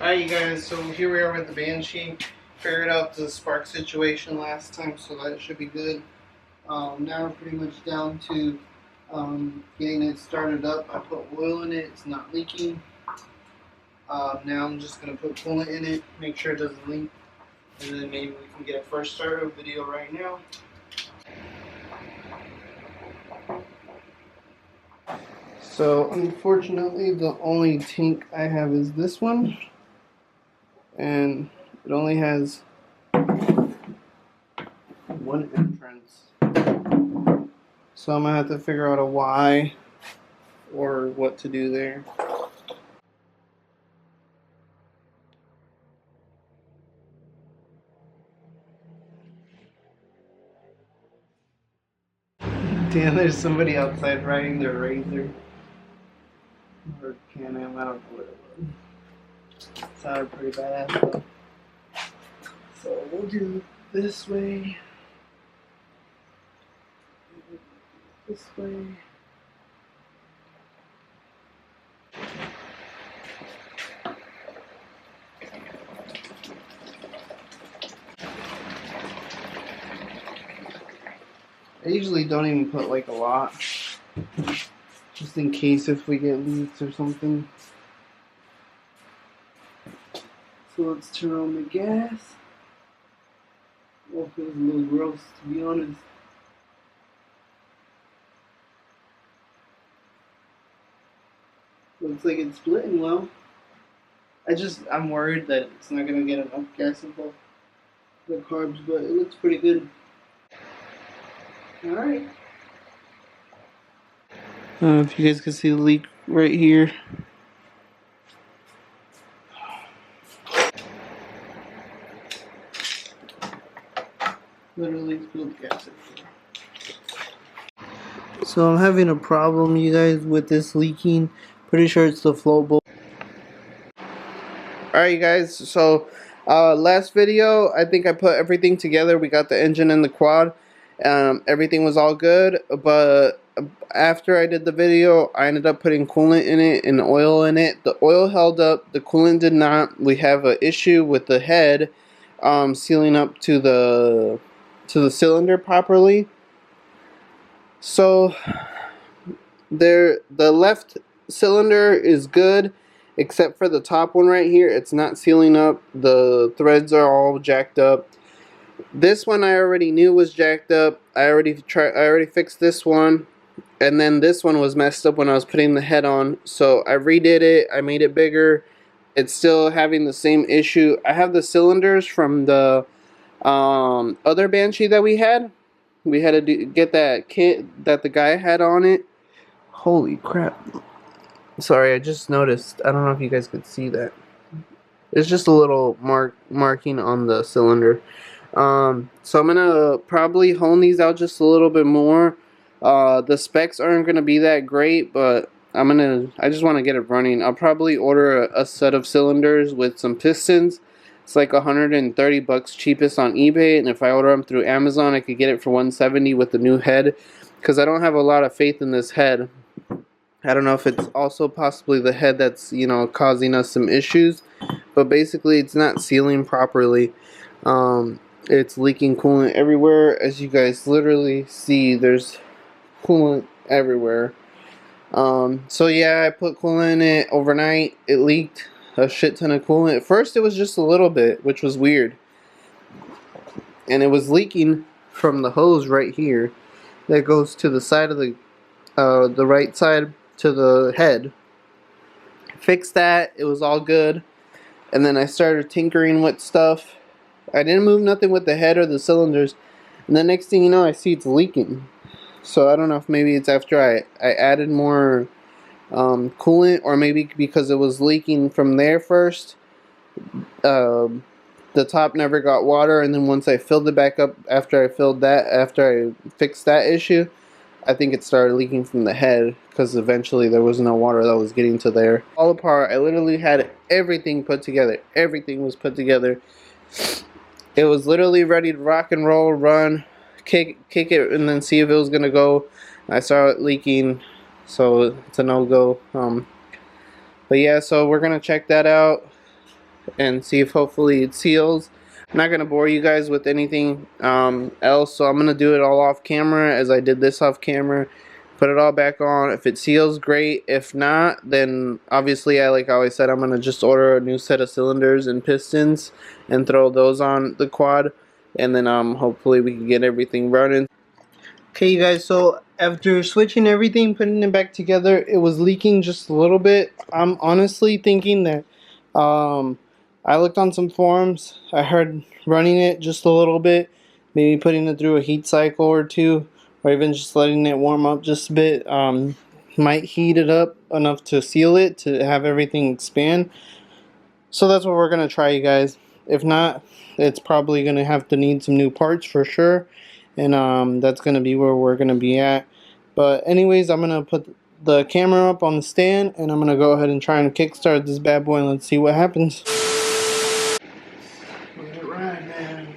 Alright you guys, so here we are with the Banshee. Figured out the spark situation last time, so that should be good. Now we're pretty much down to getting it started up. I put oil in it, it's not leaking. Now I'm just going to put coolant in it, make sure it doesn't leak, and then maybe we can get a first startup video right now. So unfortunately the only tank I have is this one, and it only has one entrance. So I'm gonna have to figure out a why or what to do there. Damn, there's somebody outside riding their Razor. Or Can-Am, I don't know what it was. Sounded pretty badass though. So we'll do this way. This way. I usually don't even put like a lot, just in case if we get leaks or something. So let's turn on the gas. Oh, it feels a little gross to be honest. Looks like it's splitting well. I'm worried that it's not gonna get enough gas in the carbs, but it looks pretty good. Alright. I don't know if you guys can see the leak right here. Literally spilled gas everywhere. So I'm having a problem, you guys, with this leaking. Pretty sure it's the float bolt. Alright, you guys, so last video, I think I put everything together. We got the engine and the quad. Everything was all good, but after I did the video, I ended up putting coolant in it and oil in it. The oil held up, the coolant did not. We have an issue with the head sealing up to the cylinder properly. So the left cylinder is good, except for the top one right here. It's not sealing up. The threads are all jacked up. This one I already knew was jacked up. I already fixed this one, and then this one was messed up when I was putting the head on. So I redid it. I made it bigger. It's still having the same issue. I have the cylinders from the other Banshee that we had. We had to get that kit that the guy had on it. Holy crap. Sorry, I just noticed. I don't know if you guys could see that. It's just a little marking on the cylinder. So I'm gonna probably hone these out just a little bit more. The specs aren't gonna be that great, but I just want to get it running. I'll probably order a set of cylinders with some pistons. It's like $130 cheapest on eBay, and if I order them through Amazon, I could get it for $170 with the new head, because I don't have a lot of faith in this head. I don't know if it's also possibly the head that's, you know, causing us some issues, but basically it's not sealing properly. It's leaking coolant everywhere. As you guys literally see, there's coolant everywhere. So yeah, I put coolant in it overnight. It leaked a shit ton of coolant. At first it was just a little bit, which was weird. And it was leaking from the hose right here that goes to the side of the right side to the head. Fixed that. It was all good. And then I started tinkering with stuff. I didn't move nothing with the head or the cylinders. And the next thing you know, I see it's leaking. So I don't know if maybe it's after I added more coolant, or maybe because it was leaking from there first. The top never got water, and then once I filled it back up after I fixed that issue, I think it started leaking from the head, because eventually there was no water that was getting to there. All apart. I literally had everything put together. Everything was put together. It was literally ready to rock and roll, run, kick it, and then see if it was gonna go. I saw it leaking, so it's a no-go. But yeah, so we're gonna check that out. and see if hopefully it seals. I'm not going to bore you guys with anything else, so I'm going to do it all off camera as I did this off camera. Put it all back on. If it seals, great. If not, then obviously, like I always said, I'm going to just order a new set of cylinders and pistons and throw those on the quad, and then hopefully we can get everything running. Okay, you guys, so after switching everything, putting it back together, it was leaking just a little bit. I'm honestly thinking that I looked on some forums. I heard running it just a little bit, maybe putting it through a heat cycle or two, or even just letting it warm up just a bit, might heat it up enough to seal it, to have everything expand. So that's what we're going to try, you guys. If not, it's probably going to have to need some new parts for sure. And that's going to be where we're going to be at. But anyways, I'm going to put the camera up on the stand, and I'm going to go ahead and try and kickstart this bad boy, and let's see what happens. Let it ride, man.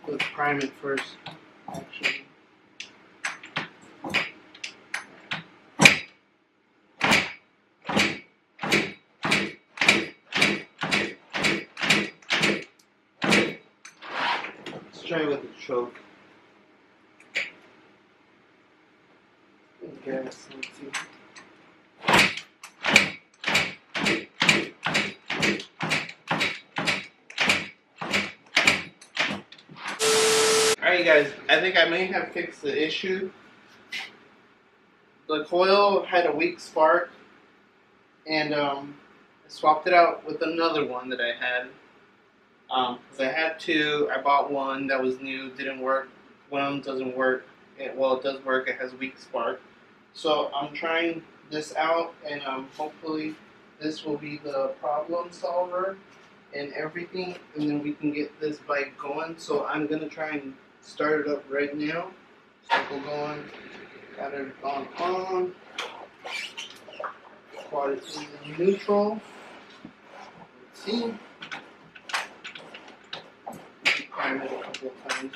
Let's prime it first, actually. Let's try with the choke. Gas, let's see. Alright guys, I think I may have fixed the issue. The coil had a weak spark, and I swapped it out with another one that I had. Because I had two, I bought one that was new, didn't work. One of them doesn't work. Well, it does work, it has weak spark. So I'm trying this out, and hopefully this will be the problem solver and everything, and then we can get this bike going. So I'm going to try and start it up right now. Cycle going, got it on. Quad is in neutral. Let's see. Prime it a couple of times.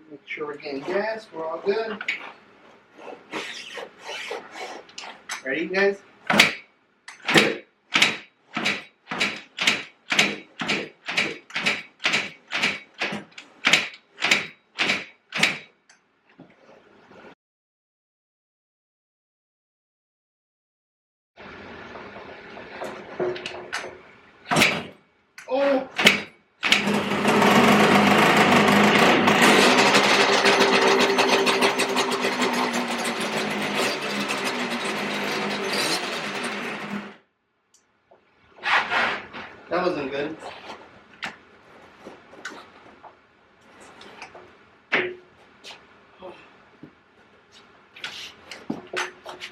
Make sure we're getting gas, we're all good. Ready, you guys? Oh! That wasn't good.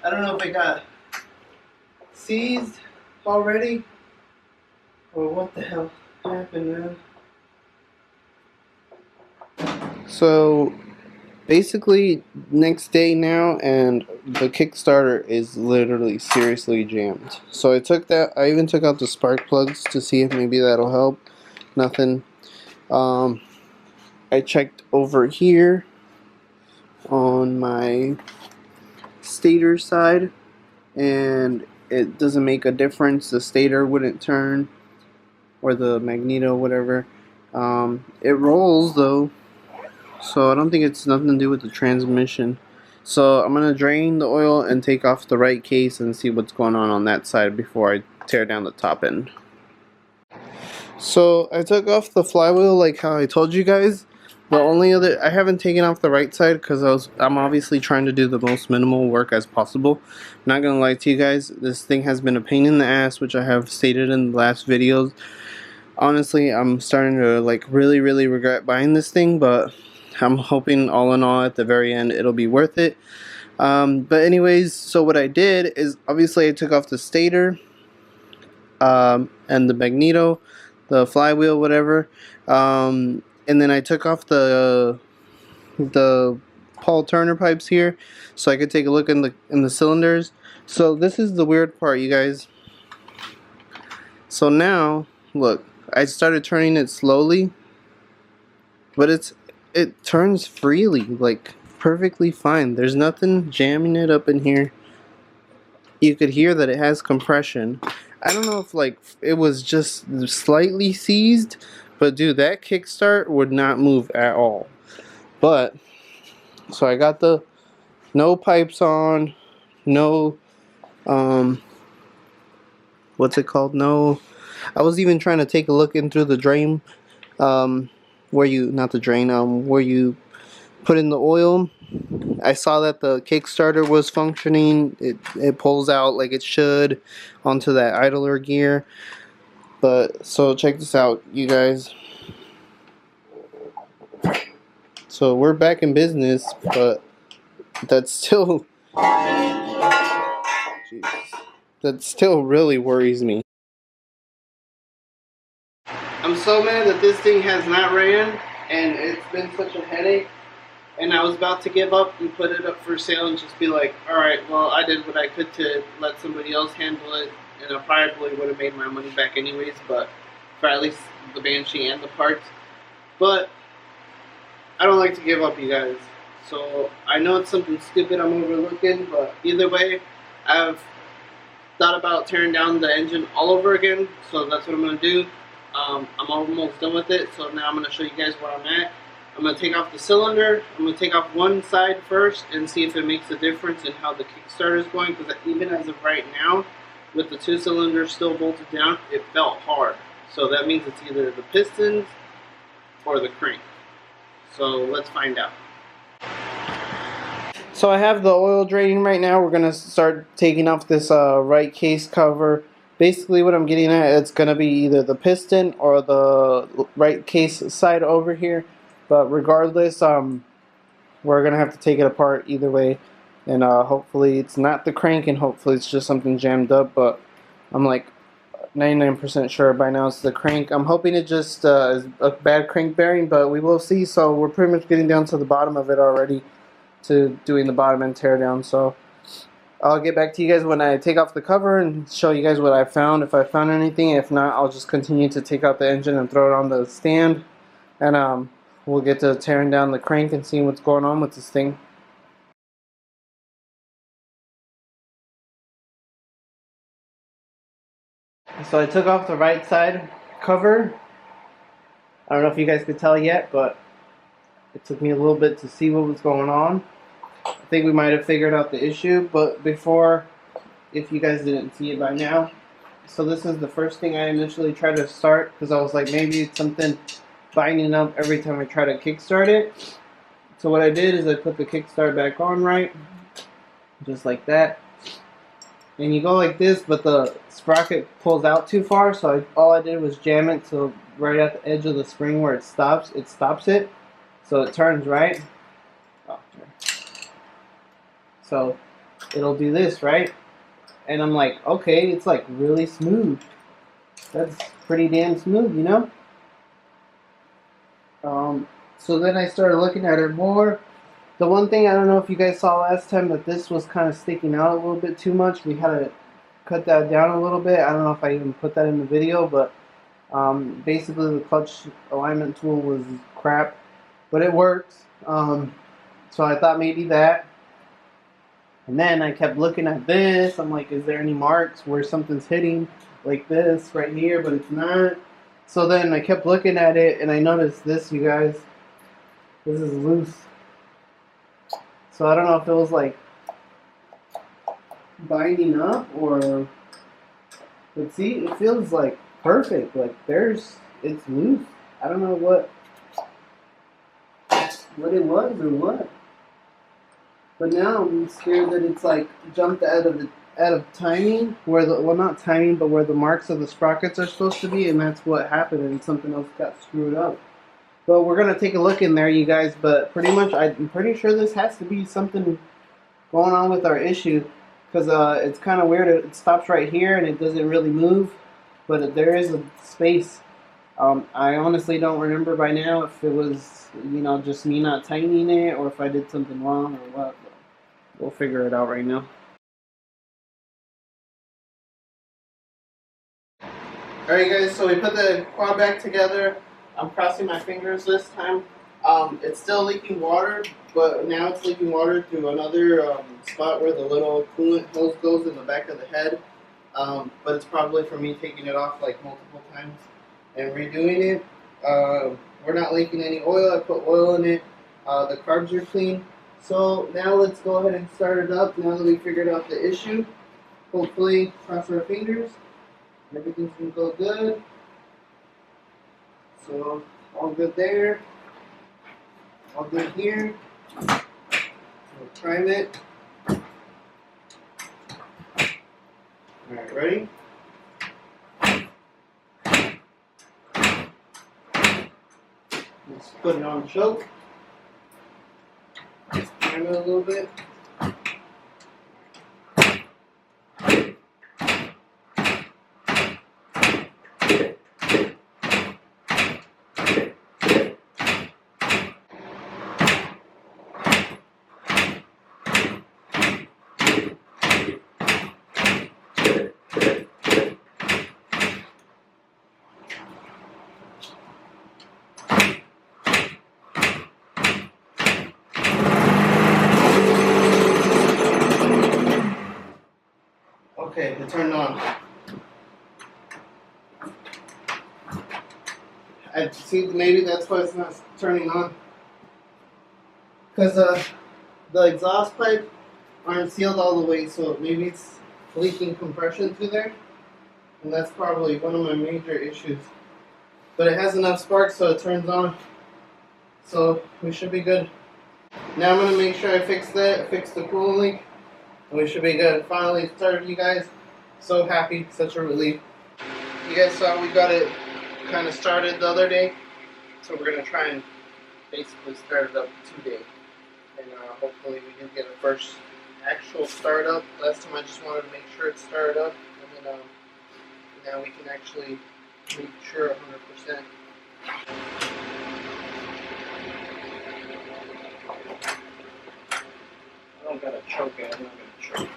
I don't know if it got seized already or what the hell happened, man. So basically next day now, and the Kickstarter is literally seriously jammed. So I even took out the spark plugs to see if maybe that'll help. Nothing. I checked over here on my stator side, and it doesn't make a difference. The stator wouldn't turn, or the magneto, whatever. It rolls though, so I don't think it's nothing to do with the transmission. So I'm gonna drain the oil and take off the right case and see what's going on that side before I tear down the top end. So I took off the flywheel like how I told you guys. The only other, I haven't taken off the right side because I'm obviously trying to do the most minimal work as possible. I'm not gonna lie to you guys, this thing has been a pain in the ass, which I have stated in the last videos. Honestly, I'm starting to like really regret buying this thing, but I'm hoping all in all at the very end it'll be worth it. But anyways, so what I did is obviously I took off the stator and the magneto, the flywheel, whatever, and then I took off the Paul Turner pipes here so I could take a look in the cylinders. So this is the weird part, you guys. So now look, I started turning it slowly, but it turns freely, like perfectly fine. There's nothing jamming it up in here. You could hear that it has compression. I don't know if like it was just slightly seized, but dude, that kickstart would not move at all. But so I got the no pipes on, no what's it called? No, I was even trying to take a look in through the drain, where you not the drain, where you put in the oil. I saw that the Kickstarter was functioning. It pulls out like it should onto that idler gear. But so check this out, you guys. So we're back in business, but that's still Jesus, that still really worries me. I'm so mad that this thing has not ran, and it's been such a headache. And I was about to give up and put it up for sale and just be like, all right, well, I did what I could to let somebody else handle it, and I probably would have made my money back anyways, but for at least the Banshee and the parts. But I don't like to give up, you guys. So I know it's something stupid I'm overlooking, but either way, I've thought about tearing down the engine all over again, so that's what I'm going to do. I'm almost done with it, so now I'm going to show you guys where I'm at. I'm going to take off the cylinder. I'm going to take off one side first and see if it makes a difference in how the kickstart is going, because even as of right now, with the two cylinders still bolted down, it felt hard. So that means it's either the pistons or the crank. So let's find out. So I have the oil draining right now. We're going to start taking off this right case cover. Basically what I'm getting at, it's going to be either the piston or the right case side over here. But regardless, we're going to have to take it apart either way. And hopefully it's not the crank, and hopefully it's just something jammed up. But I'm like 99% sure by now it's the crank. I'm hoping it just is a bad crank bearing, but we will see. So we're pretty much getting down to the bottom of it already, to doing the bottom end tear down. So I'll get back to you guys when I take off the cover and show you guys what I found, if I found anything. If not, I'll just continue to take out the engine and throw it on the stand, and we'll get to tearing down the crank and seeing what's going on with this thing. So I took off the right side cover. I don't know if you guys could tell yet, but it took me a little bit to see what was going on. I think we might have figured out the issue, but before, if you guys didn't see it by now, so this is the first thing I initially tried to start, because I was like, maybe it's something binding up every time I try to kickstart it. So what I did is I put the kickstart back on right, just like that. And you go like this, but the sprocket pulls out too far, so all I did was jam it so right at the edge of the spring where it stops it. So it turns right. Oh, so it'll do this, right? And I'm like, okay, it's like really smooth. That's pretty damn smooth, you know? So then I started looking at it more. The one thing, I don't know if you guys saw last time, but this was kind of sticking out a little bit too much. We had to cut that down a little bit. I don't know if I even put that in the video, but basically the clutch alignment tool was crap, but it works. So I thought maybe that. And then I kept looking at this. I'm like, is there any marks where something's hitting like this right here, but it's not. So then I kept looking at it, and I noticed this, you guys. This is loose. So I don't know if it was like binding up or, but see, it feels like perfect. Like it's loose. I don't know what it was or what. But now I'm scared that it's like jumped out of timing, where the, well, not timing, but where the marks of the sprockets are supposed to be, and that's what happened, and something else got screwed up. But we're gonna take a look in there, you guys. But pretty much, I'm pretty sure this has to be something going on with our issue, because it's kind of weird. It stops right here and it doesn't really move, but there is a space. I honestly don't remember by now if it was, just me not tightening it, or if I did something wrong or what. But we'll figure it out right now. Alright guys, so we put the quad back together. I'm crossing my fingers this time. It's still leaking water, but now it's leaking water through another spot where the little coolant hose goes in the back of the head. But it's probably from me taking it off like multiple times and redoing it. We're not leaking any oil. I put oil in it. The carbs are clean. So now let's go ahead and start it up. Now that we figured out the issue, hopefully, cross our fingers, everything's gonna go good. So all good there. All good here. We'll prime it. Alright, ready? Let's put it on the choke. Prime it a little bit. Okay, it turned on. I see. Maybe that's why it's not turning on. Because the exhaust pipe aren't sealed all the way, so maybe it's leaking compression through there, and that's probably one of my major issues. But it has enough spark, so it turns on. So we should be good. Now I'm gonna make sure I fix that, fix the coolant leak, and we should be good. Finally started, you guys. So happy, such a relief. You guys saw we got it kind of started the other day, so we're gonna try and basically start it up today, and hopefully we can get a first actual start up. Last time I just wanted to make sure it started up, and then now we can actually make sure 100%. I don't gotta choke it. I'm not gonna choke.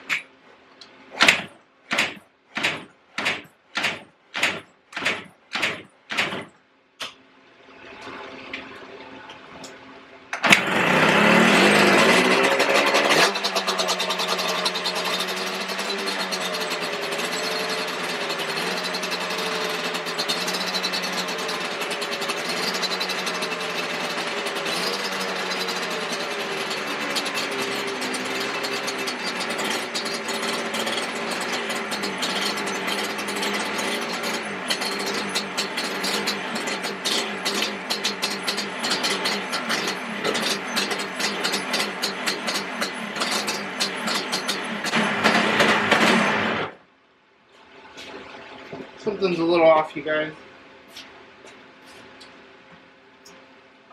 Something's a little off, you guys.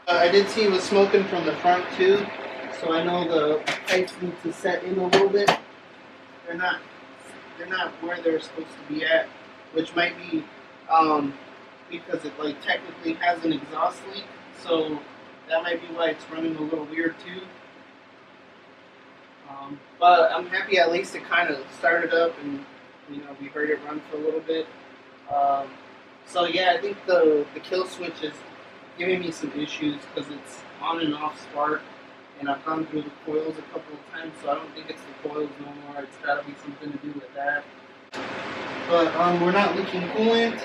I did see it was smoking from the front too, so I know the pipes need to set in a little bit. They're not where they're supposed to be at, which might be because it like technically has an exhaust leak, so that might be why it's running a little weird too. But I'm happy at least it kind of started up, and we heard it run for a little bit. So yeah, I think the kill switch is giving me some issues because it's on and off spark, and I've gone through the coils a couple of times, so I don't think it's the coils no more. It's got to be something to do with that. But we're not leaking coolant.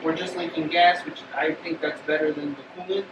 We're just leaking gas, which I think that's better than the coolant.